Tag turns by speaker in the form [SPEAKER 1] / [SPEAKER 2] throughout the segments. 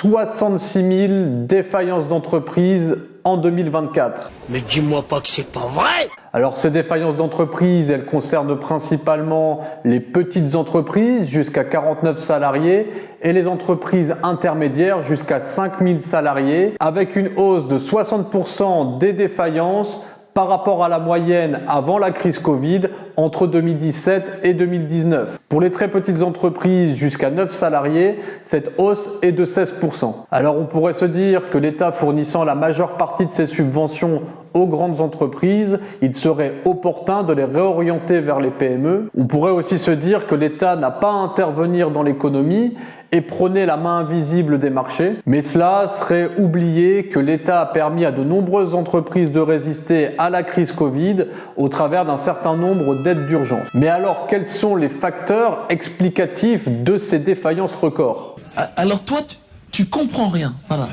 [SPEAKER 1] 66 000 défaillances d'entreprises en 2024.
[SPEAKER 2] Mais dis-moi pas que c'est pas vrai!
[SPEAKER 1] Alors ces défaillances d'entreprises, elles concernent principalement les petites entreprises jusqu'à 49 salariés et les entreprises intermédiaires jusqu'à 5000 salariés, avec une hausse de 60% des défaillances par rapport à la moyenne avant la crise Covid entre 2017 et 2019. Pour les très petites entreprises jusqu'à 9 salariés, cette hausse est de 16%. Alors on pourrait se dire que l'État fournissant la majeure partie de ses subventions aux grandes entreprises, il serait opportun de les réorienter vers les PME. On pourrait aussi se dire que l'État n'a pas à intervenir dans l'économie et prôner la main invisible des marchés. Mais cela serait oublier que l'État a permis à de nombreuses entreprises de résister à la crise Covid au travers d'un certain nombre d'aides d'urgence. Mais alors, quels sont les facteurs explicatifs de ces défaillances records?
[SPEAKER 3] Alors toi, tu comprends rien, voilà.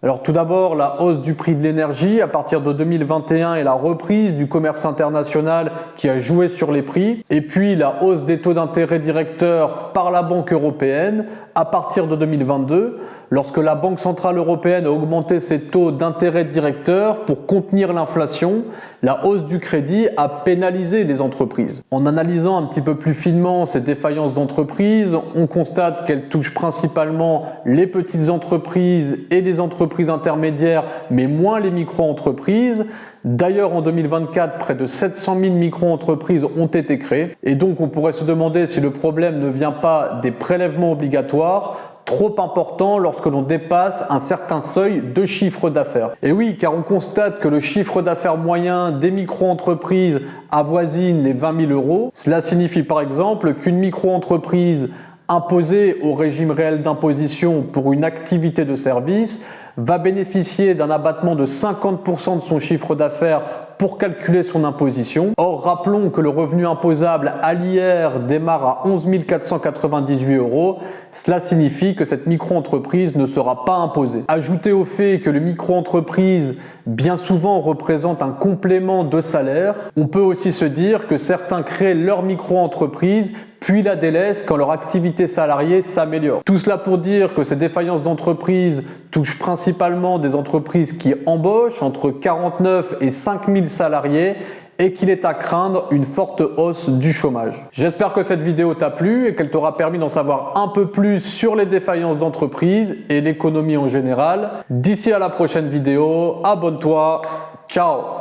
[SPEAKER 1] Alors tout d'abord, la hausse du prix de l'énergie à partir de 2021 et la reprise du commerce international qui a joué sur les prix. Et puis la hausse des taux d'intérêt directeurs par la Banque européenne à partir de 2022, lorsque la Banque centrale européenne a augmenté ses taux d'intérêt directeurs pour contenir l'inflation, la hausse du crédit a pénalisé les entreprises. En analysant un petit peu plus finement ces défaillances d'entreprises, on constate qu'elles touchent principalement les petites entreprises et les entreprises intermédiaires, mais moins les micro-entreprises. D'ailleurs, en 2024, près de 700 000 micro-entreprises ont été créées. Et donc, on pourrait se demander si le problème ne vient pas des prélèvements obligatoires, trop important lorsque l'on dépasse un certain seuil de chiffre d'affaires. Et oui, car on constate que le chiffre d'affaires moyen des micro-entreprises avoisine les 20 000 euros. Cela signifie par exemple qu'une micro-entreprise imposée au régime réel d'imposition pour une activité de service va bénéficier d'un abattement de 50% de son chiffre d'affaires pour calculer son imposition. Or, rappelons que le revenu imposable à l'IR démarre à 11 498 euros. Cela signifie que cette micro-entreprise ne sera pas imposée. Ajoutez au fait que le micro-entreprise bien souvent représente un complément de salaire, on peut aussi se dire que certains créent leur micro-entreprise puis la délaissent quand leur activité salariée s'améliore. Tout cela pour dire que ces défaillances d'entreprise touchent principalement des entreprises qui embauchent entre 49 et 5000 salariés et qu'il est à craindre une forte hausse du chômage. J'espère que cette vidéo t'a plu et qu'elle t'aura permis d'en savoir un peu plus sur les défaillances d'entreprise et l'économie en général. D'ici à la prochaine vidéo, abonne-toi, ciao!